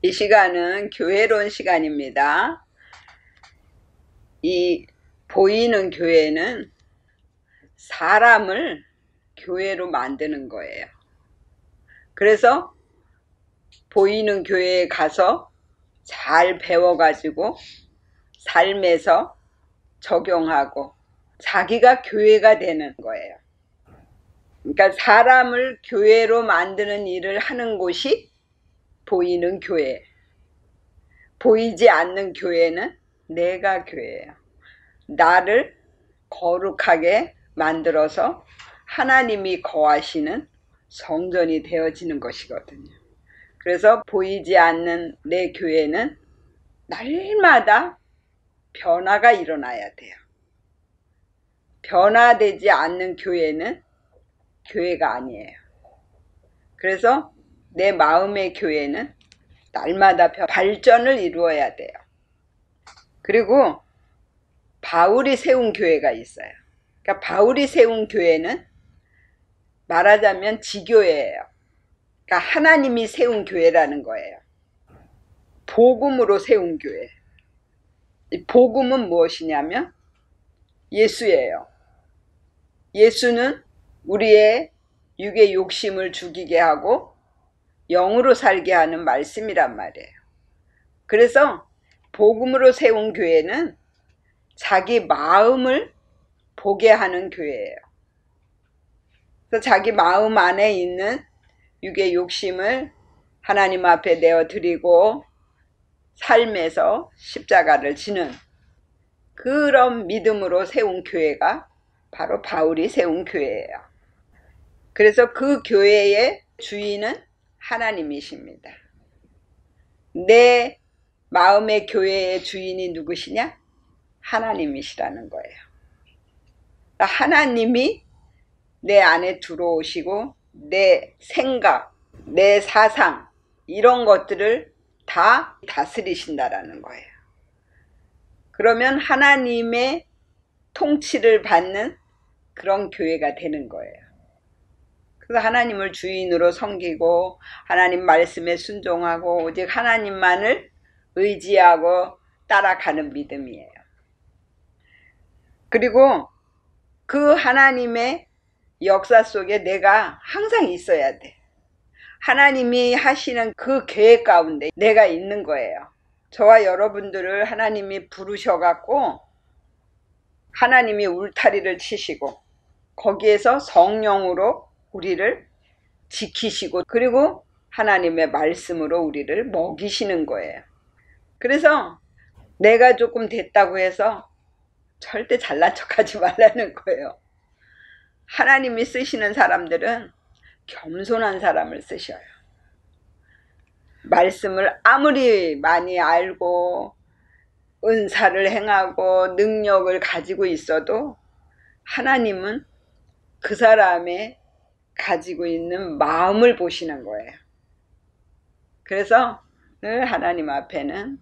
이 시간은 교회론 시간입니다. 이 보이는 교회는 사람을 교회로 만드는 거예요. 그래서 보이는 교회에 가서 잘 배워가지고 삶에서 적용하고 자기가 교회가 되는 거예요. 그러니까 사람을 교회로 만드는 일을 하는 곳이 보이는 교회. 보이지 않는 교회는 내가 교회예요. 나를 거룩하게 만들어서 하나님이 거하시는 성전이 되어지는 것이거든요. 그래서 보이지 않는 내 교회는 날마다 변화가 일어나야 돼요. 변화되지 않는 교회는 교회가 아니에요. 그래서 내 마음의 교회는 날마다 발전을 이루어야 돼요. 그리고 바울이 세운 교회가 있어요. 그러니까 바울이 세운 교회는 말하자면 지교회예요. 그러니까 하나님이 세운 교회라는 거예요. 복음으로 세운 교회. 이 복음은 무엇이냐면 예수예요. 예수는 우리의 육의 욕심을 죽이게 하고 영으로 살게 하는 말씀이란 말이에요. 그래서 복음으로 세운 교회는 자기 마음을 보게 하는 교회예요. 그래서 자기 마음 안에 있는 육의 욕심을 하나님 앞에 내어드리고 삶에서 십자가를 지는 그런 믿음으로 세운 교회가 바로 바울이 세운 교회예요. 그래서 그 교회의 주인은 하나님이십니다. 내 마음의 교회의 주인이 누구시냐? 하나님이시라는 거예요. 하나님이 내 안에 들어오시고 내 생각, 내 사상 이런 것들을 다 다스리신다라는 거예요. 그러면 하나님의 통치를 받는 그런 교회가 되는 거예요. 그래서 하나님을 주인으로 섬기고 하나님 말씀에 순종하고 오직 하나님만을 의지하고 따라가는 믿음이에요. 그리고 그 하나님의 역사 속에 내가 항상 있어야 돼. 하나님이 하시는 그 계획 가운데 내가 있는 거예요. 저와 여러분들을 하나님이 부르셔갖고 하나님이 울타리를 치시고 거기에서 성령으로 우리를 지키시고 그리고 하나님의 말씀으로 우리를 먹이시는 거예요. 그래서 내가 조금 됐다고 해서 절대 잘난 척하지 말라는 거예요. 하나님이 쓰시는 사람들은 겸손한 사람을 쓰셔요. 말씀을 아무리 많이 알고 은사를 행하고 능력을 가지고 있어도 하나님은 그 사람의 가지고 있는 마음을 보시는 거예요. 그래서 늘 하나님 앞에는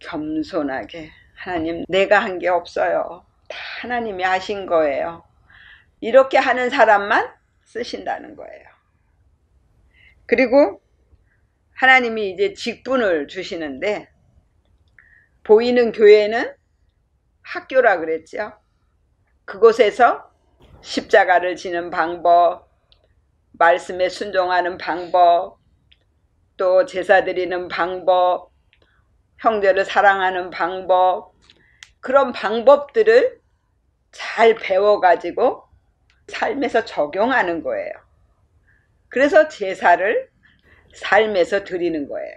겸손하게 하나님 내가 한 게 없어요. 다 하나님이 하신 거예요. 이렇게 하는 사람만 쓰신다는 거예요. 그리고 하나님이 이제 직분을 주시는데 보이는 교회는 학교라 그랬죠. 그곳에서 십자가를 지는 방법, 말씀에 순종하는 방법, 또 제사 드리는 방법, 형제를 사랑하는 방법, 그런 방법들을 잘 배워가지고 삶에서 적용하는 거예요. 그래서 제사를 삶에서 드리는 거예요.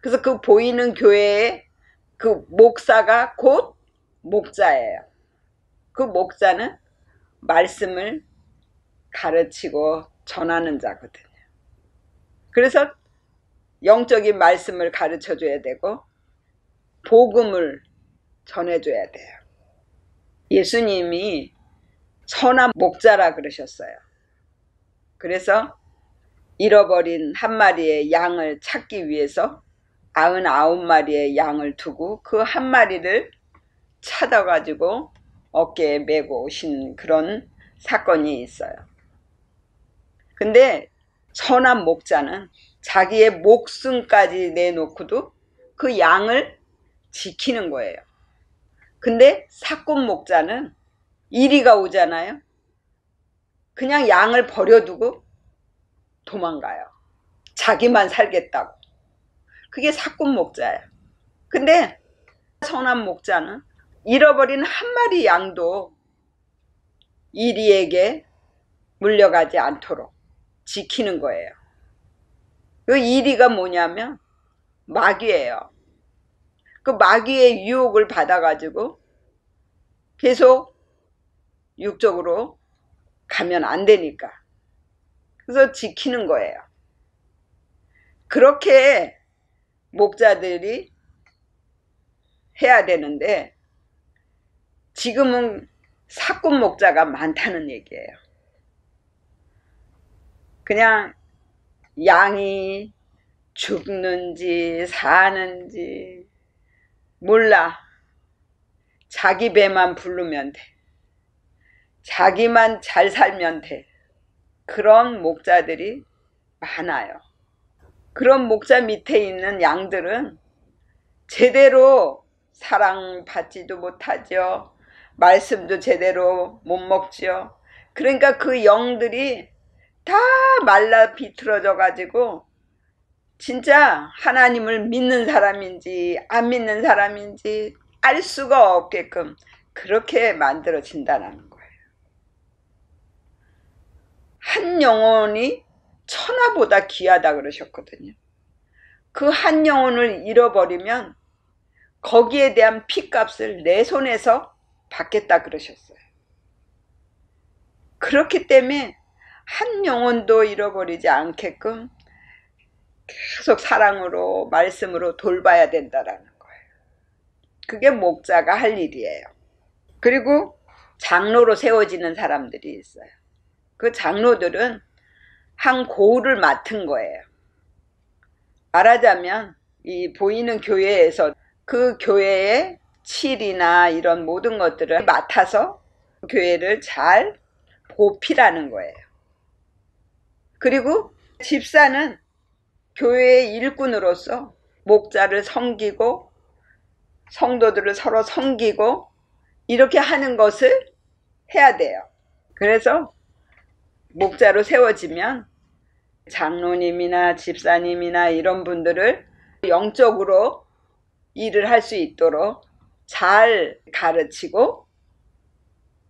그래서 그 보이는 교회의 그 목사가 곧 목자예요. 그 목자는 말씀을 가르치고 전하는 자거든요. 그래서 영적인 말씀을 가르쳐 줘야 되고 복음을 전해줘야 돼요. 예수님이 선한 목자라 그러셨어요. 그래서 잃어버린 한 마리의 양을 찾기 위해서 99마리의 양을 두고 그 한 마리를 찾아가지고 어깨에 메고 오신 그런 사건이 있어요. 근데 선한 목자는 자기의 목숨까지 내놓고도 그 양을 지키는 거예요. 근데 사꾼 목자는 이리가 오잖아요. 그냥 양을 버려두고 도망가요. 자기만 살겠다고. 그게 사꾼 목자예요. 근데 선한 목자는 잃어버린 한 마리 양도 이리에게 물려가지 않도록 지키는 거예요. 그 이리가 뭐냐면 마귀예요. 그 마귀의 유혹을 받아가지고 계속 육적으로 가면 안 되니까. 그래서 지키는 거예요. 그렇게 목자들이 해야 되는데 지금은 사꾼 목자가 많다는 얘기예요. 그냥 양이 죽는지 사는지 몰라. 자기 배만 부르면 돼. 자기만 잘 살면 돼. 그런 목자들이 많아요. 그런 목자 밑에 있는 양들은 제대로 사랑받지도 못하죠. 말씀도 제대로 못 먹죠. 그러니까 그 영들이 다 말라 비틀어져 가지고 진짜 하나님을 믿는 사람인지 안 믿는 사람인지 알 수가 없게끔 그렇게 만들어진다는 거예요. 한 영혼이 천하보다 귀하다 그러셨거든요. 그 한 영혼을 잃어버리면 거기에 대한 피값을 내 손에서 받겠다 그러셨어요. 그렇기 때문에 한 영혼도 잃어버리지 않게끔 계속 사랑으로 말씀으로 돌봐야 된다라는 거예요. 그게 목자가 할 일이에요. 그리고 장로로 세워지는 사람들이 있어요. 그 장로들은 한 고을을 맡은 거예요. 말하자면 이 보이는 교회에서 그 교회의 칠이나 이런 모든 것들을 맡아서 교회를 잘 보필하는 거예요. 그리고 집사는 교회의 일꾼으로서 목자를 섬기고 성도들을 서로 섬기고 이렇게 하는 것을 해야 돼요. 그래서 목자로 세워지면 장로님이나 집사님이나 이런 분들을 영적으로 일을 할 수 있도록 잘 가르치고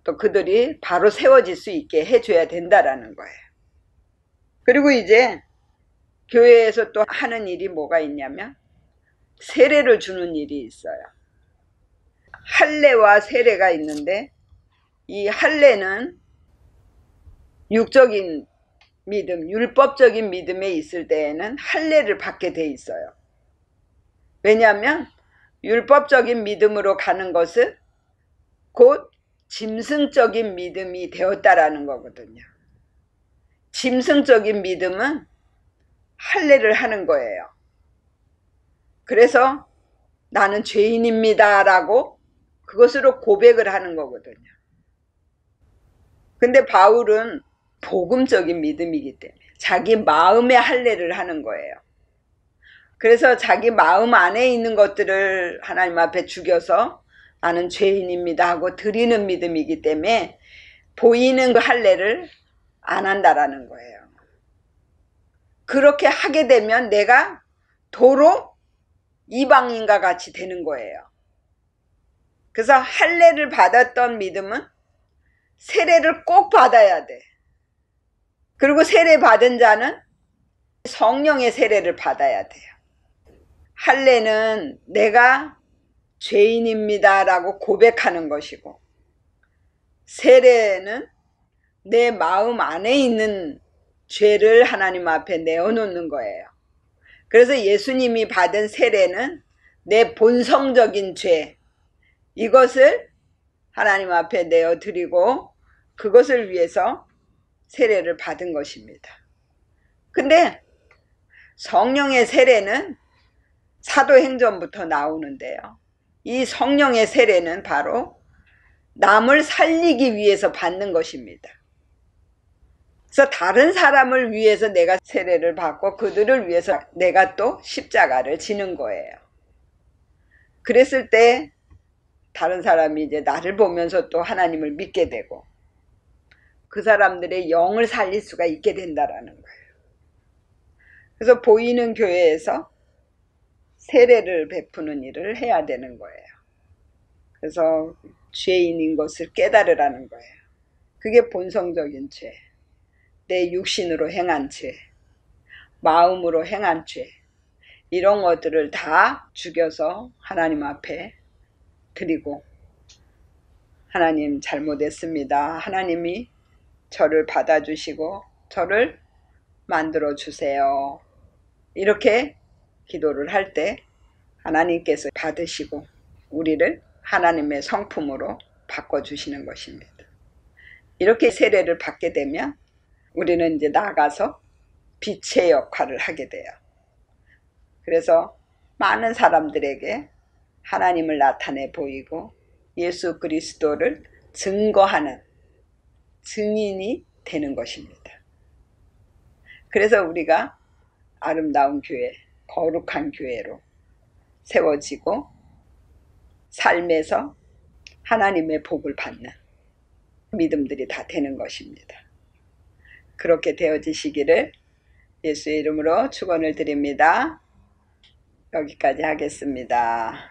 또 그들이 바로 세워질 수 있게 해줘야 된다라는 거예요. 그리고 이제 교회에서 또 하는 일이 뭐가 있냐면 세례를 주는 일이 있어요. 할례와 세례가 있는데 이 할례는 육적인 믿음, 율법적인 믿음에 있을 때에는 할례를 받게 돼 있어요. 왜냐하면 율법적인 믿음으로 가는 것은 곧 짐승적인 믿음이 되었다라는 거거든요. 짐승적인 믿음은 할례를 하는 거예요. 그래서 나는 죄인입니다 라고 그것으로 고백을 하는 거거든요. 근데 바울은 복음적인 믿음이기 때문에 자기 마음의 할례를 하는 거예요. 그래서 자기 마음 안에 있는 것들을 하나님 앞에 죽여서 나는 죄인입니다 하고 드리는 믿음이기 때문에 보이는 그 할례를 안 한다라는 거예요. 그렇게 하게 되면 내가 도로 이방인과 같이 되는 거예요. 그래서 할례를 받았던 믿음은 세례를 꼭 받아야 돼. 그리고 세례 받은 자는 성령의 세례를 받아야 돼요. 할례는 내가 죄인입니다 라고 고백하는 것이고 세례는 내 마음 안에 있는 죄를 하나님 앞에 내어놓는 거예요. 그래서 예수님이 받은 세례는 내 본성적인 죄 이것을 하나님 앞에 내어드리고 그것을 위해서 세례를 받은 것입니다. 근데 성령의 세례는 사도행전부터 나오는데요. 이 성령의 세례는 바로 남을 살리기 위해서 받는 것입니다. 그래서 다른 사람을 위해서 내가 세례를 받고 그들을 위해서 내가 또 십자가를 지는 거예요. 그랬을 때 다른 사람이 이제 나를 보면서 또 하나님을 믿게 되고 그 사람들의 영을 살릴 수가 있게 된다라는 거예요. 그래서 보이는 교회에서 세례를 베푸는 일을 해야 되는 거예요. 그래서 죄인인 것을 깨달으라는 거예요. 그게 본성적인 죄, 내 육신으로 행한 죄, 마음으로 행한 죄, 이런 것들을 다 죽여서 하나님 앞에 드리고, 하나님 잘못했습니다. 하나님이 저를 받아주시고 저를 만들어 주세요. 이렇게 기도를 할 때 하나님께서 받으시고 우리를 하나님의 성품으로 바꿔주시는 것입니다. 이렇게 세례를 받게 되면 우리는 이제 나가서 빛의 역할을 하게 돼요. 그래서 많은 사람들에게 하나님을 나타내 보이고 예수 그리스도를 증거하는 증인이 되는 것입니다. 그래서 우리가 아름다운 교회, 거룩한 교회로 세워지고 삶에서 하나님의 복을 받는 믿음들이 다 되는 것입니다. 그렇게 되어지시기를 예수의 이름으로 축원을 드립니다. 여기까지 하겠습니다.